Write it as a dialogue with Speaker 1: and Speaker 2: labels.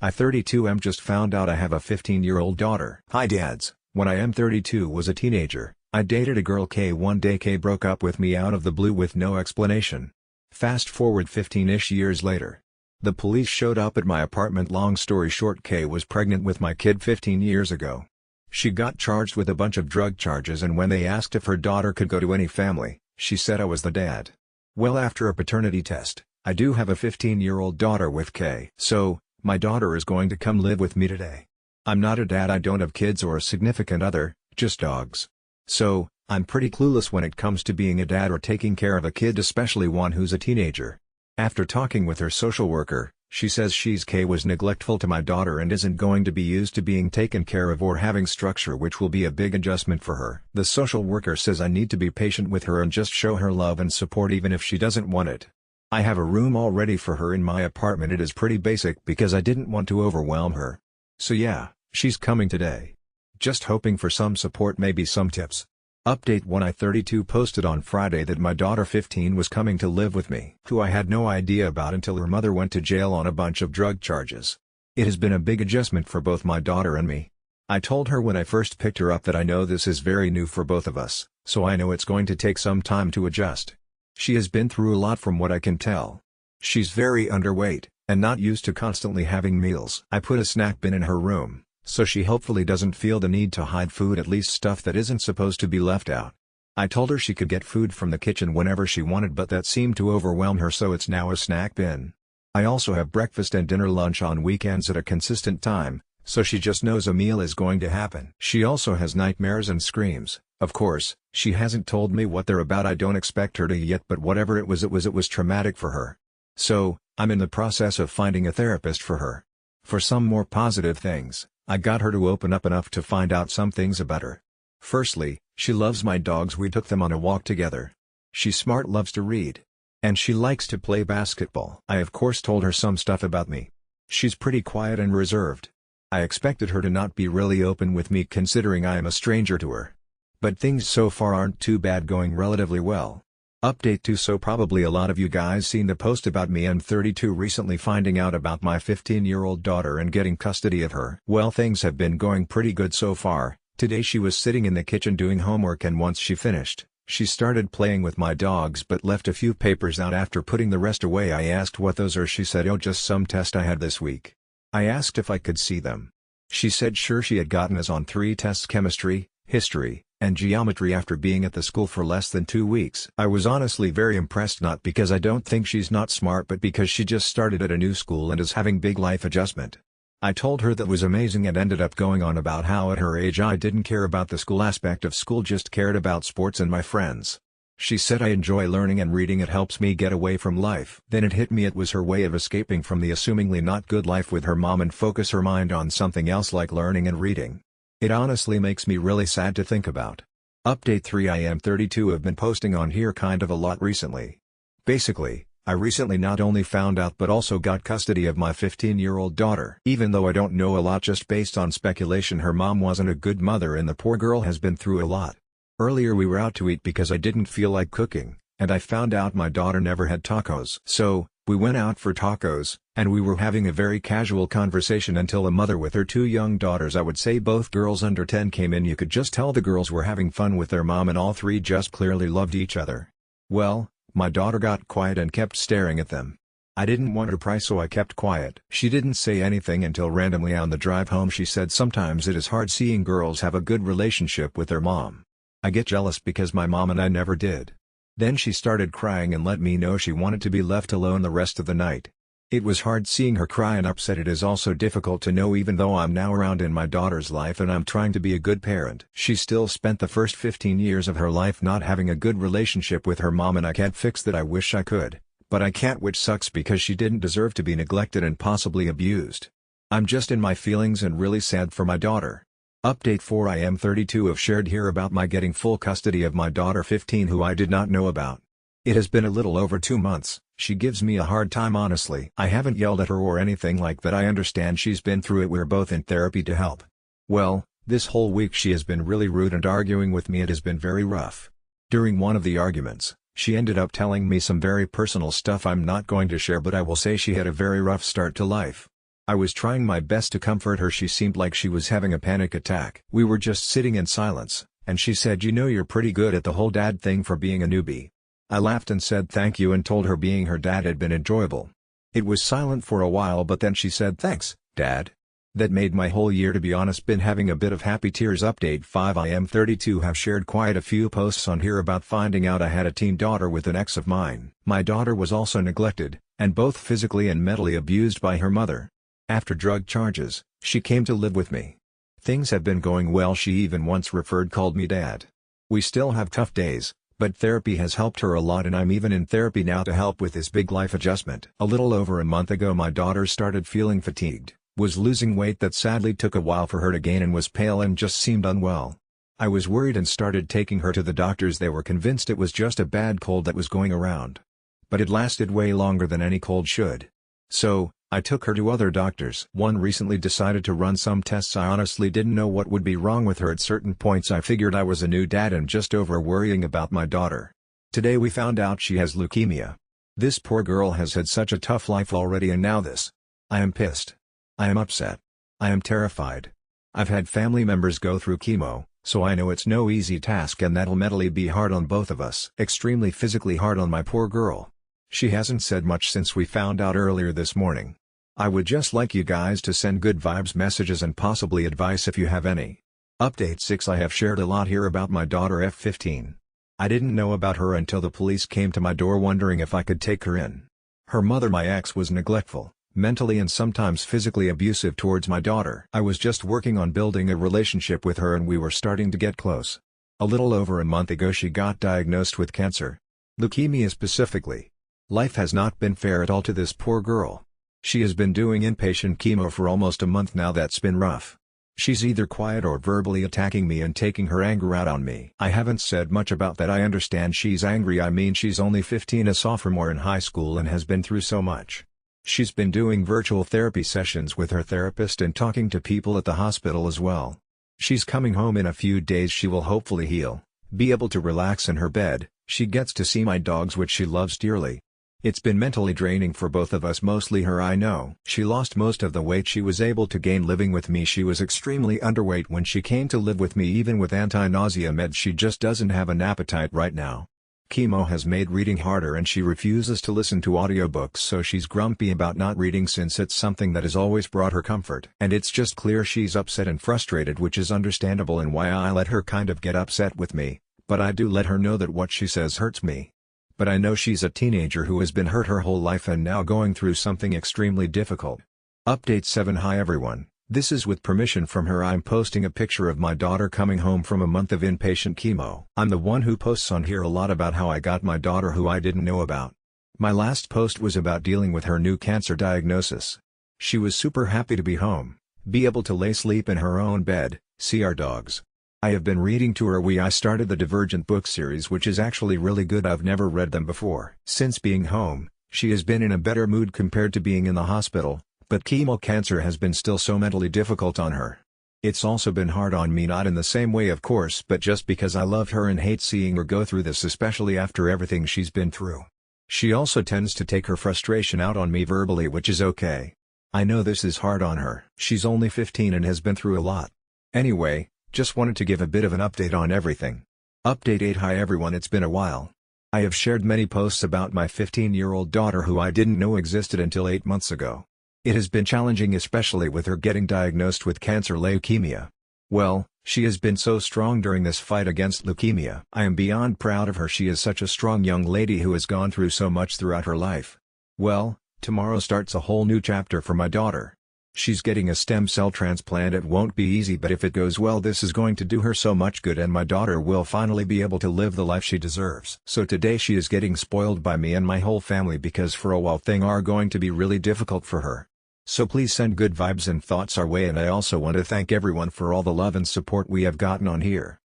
Speaker 1: I 32 am just found out I have a 15-year-old daughter. Hi dads, when I am 32 was a teenager, I dated a girl K. One day K broke up with me out of the blue with no explanation. Fast forward 15-ish years later. The police showed up at my apartment. Long story short, K was pregnant with my kid 15 years ago. She got charged with a bunch of drug charges, and when they asked if her daughter could go to any family, she said I was the dad. Well, after a paternity test, I do have a 15-year-old daughter with K. So, my daughter is going to come live with me today. I'm not a dad, I don't have kids or a significant other, just dogs. So, I'm pretty clueless when it comes to being a dad or taking care of a kid, especially one who's a teenager. After talking with her social worker, she says K was neglectful to my daughter and isn't going to be used to being taken care of or having structure, which will be a big adjustment for her. The social worker says I need to be patient with her and just show her love and support even if she doesn't want it. I have a room all ready for her in my apartment. It is pretty basic because I didn't want to overwhelm her. So yeah, she's coming today. Just hoping for some support, maybe some tips. Update 1: I 32 posted on Friday that my daughter 15 was coming to live with me, who I had no idea about until her mother went to jail on a bunch of drug charges. It has been a big adjustment for both my daughter and me. I told her when I first picked her up that I know this is very new for both of us, so I know it's going to take some time to adjust. She has been through a lot from what I can tell. She's very underweight, and not used to constantly having meals. I put a snack bin in her room, so she hopefully doesn't feel the need to hide food, at least stuff that isn't supposed to be left out. I told her she could get food from the kitchen whenever she wanted, but that seemed to overwhelm her, so it's now a snack bin. I also have breakfast and dinner lunch on weekends at a consistent time, so she just knows a meal is going to happen. She also has nightmares and screams. Of course, she hasn't told me what they're about. I don't expect her to yet, but whatever it was traumatic for her. So, I'm in the process of finding a therapist for her. For some more positive things, I got her to open up enough to find out some things about her. Firstly, she loves my dogs. We took them on a walk together. She's smart, loves to read. And she likes to play basketball. I of course told her some stuff about me. She's pretty quiet and reserved. I expected her to not be really open with me considering I am a stranger to her. But things so far aren't too bad, going relatively well. Update 2: So probably a lot of you guys seen the post about me and 32 recently finding out about my 15-year-old daughter and getting custody of her. Well, things have been going pretty good so far. Today she was sitting in the kitchen doing homework, and once she finished, she started playing with my dogs but left a few papers out after putting the rest away. I asked what those are. She said, "Oh, just some test I had this week." I asked if I could see them. She said sure. She had gotten A's on 3 tests: chemistry, history, and geometry after being at the school for less than 2 weeks. I was honestly very impressed, not because I don't think she's not smart, but because she just started at a new school and is having big life adjustment. I told her that was amazing and ended up going on about how at her age I didn't care about the school aspect of school, just cared about sports and my friends. She said, "I enjoy learning and reading, it helps me get away from life." Then it hit me, it was her way of escaping from the assumingly not good life with her mom and focus her mind on something else like learning and reading. It honestly makes me really sad to think about. Update 3: I am 32 have been posting on here kind of a lot recently. Basically, I recently not only found out but also got custody of my 15-year-old daughter. Even though I don't know a lot, just based on speculation, her mom wasn't a good mother and the poor girl has been through a lot. Earlier we were out to eat because I didn't feel like cooking, and I found out my daughter never had tacos. So, we went out for tacos, and we were having a very casual conversation until a mother with her 2 young daughters, I would say both girls under 10, came in. You could just tell the girls were having fun with their mom and all 3 just clearly loved each other. Well, my daughter got quiet and kept staring at them. I didn't want to pry, so I kept quiet. She didn't say anything until randomly on the drive home she said, "Sometimes it is hard seeing girls have a good relationship with their mom. I get jealous because my mom and I never did." Then she started crying and let me know she wanted to be left alone the rest of the night. It was hard seeing her cry and upset. It is also difficult to know, even though I'm now around in my daughter's life and I'm trying to be a good parent. She still spent the first 15 years of her life not having a good relationship with her mom, and I can't fix that. I wish I could, but I can't, which sucks because she didn't deserve to be neglected and possibly abused. I'm just in my feelings and really sad for my daughter. Update 4: I am 32 have shared here about my getting full custody of my daughter 15, who I did not know about. It has been a little over 2 months. She gives me a hard time, honestly. I haven't yelled at her or anything like that. I understand she's been through it. We're both in therapy to help. Well, this whole week she has been really rude and arguing with me. It has been very rough. During one of the arguments, she ended up telling me some very personal stuff I'm not going to share, but I will say she had a very rough start to life. I was trying my best to comfort her. She seemed like she was having a panic attack. We were just sitting in silence, and she said, "You know, you're pretty good at the whole dad thing for being a newbie." I laughed and said thank you and told her being her dad had been enjoyable. It was silent for a while, but then she said, "Thanks, Dad." That made my whole year, to be honest. Been having a bit of happy tears. Update 5. I am 32. Have shared quite a few posts on here about finding out I had a teen daughter with an ex of mine. My daughter was also neglected, and both physically and mentally abused by her mother. After drug charges, she came to live with me. Things have been going well. She even once called me dad. We still have tough days, but therapy has helped her a lot, and I'm even in therapy now to help with this big life adjustment. A little over a month ago my daughter started feeling fatigued, was losing weight that sadly took a while for her to gain, and was pale and just seemed unwell. I was worried and started taking her to the doctors. They were convinced it was just a bad cold that was going around. But it lasted way longer than any cold should. So, I took her to other doctors. One recently decided to run some tests. I honestly didn't know what would be wrong with her. At certain points I figured I was a new dad and just over worrying about my daughter. Today we found out she has leukemia. This poor girl has had such a tough life already, and now this. I am pissed. I am upset. I am terrified. I've had family members go through chemo, so I know it's no easy task, and that'll mentally be hard on both of us. Extremely physically hard on my poor girl. She hasn't said much since we found out earlier this morning. I would just like you guys to send good vibes messages and possibly advice if you have any. Update 6. I have shared a lot here about my daughter F15. I didn't know about her until the police came to my door wondering if I could take her in. Her mother, my ex, was neglectful, mentally and sometimes physically abusive towards my daughter. I was just working on building a relationship with her and we were starting to get close. A little over a month ago she got diagnosed with cancer. Leukemia specifically. Life has not been fair at all to this poor girl. She has been doing inpatient chemo for almost a month now. That's been rough. She's either quiet or verbally attacking me and taking her anger out on me. I haven't said much about that. I understand she's angry. I mean, she's only 15, a sophomore in high school, and has been through so much. She's been doing virtual therapy sessions with her therapist and talking to people at the hospital as well. She's coming home in a few days. She will hopefully heal, be able to relax in her bed. She gets to see my dogs, which she loves dearly. It's been mentally draining for both of us, mostly her. I know. She lost most of the weight she was able to gain living with me. She was extremely underweight when she came to live with me. Even with anti-nausea meds, she just doesn't have an appetite right now. Chemo has made reading harder and she refuses to listen to audiobooks, so she's grumpy about not reading since it's something that has always brought her comfort. And it's just clear she's upset and frustrated, which is understandable and why I let her kind of get upset with me, but I do let her know that what she says hurts me. But I know she's a teenager who has been hurt her whole life and now going through something extremely difficult. Update 7. Hi everyone, this is with permission from her. I'm posting a picture of my daughter coming home from a month of inpatient chemo. I'm the one who posts on here a lot about how I got my daughter who I didn't know about. My last post was about dealing with her new cancer diagnosis. She was super happy to be home, be able to sleep in her own bed, see our dogs. I have been reading to her. I started the Divergent book series, which is actually really good. I've never read them before. Since being home, she has been in a better mood compared to being in the hospital, but chemo cancer has been still so mentally difficult on her. It's also been hard on me, not in the same way of course, but just because I love her and hate seeing her go through this, especially after everything she's been through. She also tends to take her frustration out on me verbally, which is okay. I know this is hard on her. She's only 15 and has been through a lot. Anyway, just wanted to give a bit of an update on everything. Update 8. Hi everyone, it's been a while. I have shared many posts about my 15-year-old daughter who I didn't know existed until 8 months ago. It has been challenging, especially with her getting diagnosed with cancer, leukemia. Well, she has been so strong during this fight against leukemia. I am beyond proud of her. She is such a strong young lady who has gone through so much throughout her life. Well, tomorrow starts a whole new chapter for my daughter. She's getting a stem cell transplant. It won't be easy, but if it goes well, this is going to do her so much good and my daughter will finally be able to live the life she deserves. So today she is getting spoiled by me and my whole family because for a while things are going to be really difficult for her. So please send good vibes and thoughts our way, and I also want to thank everyone for all the love and support we have gotten on here.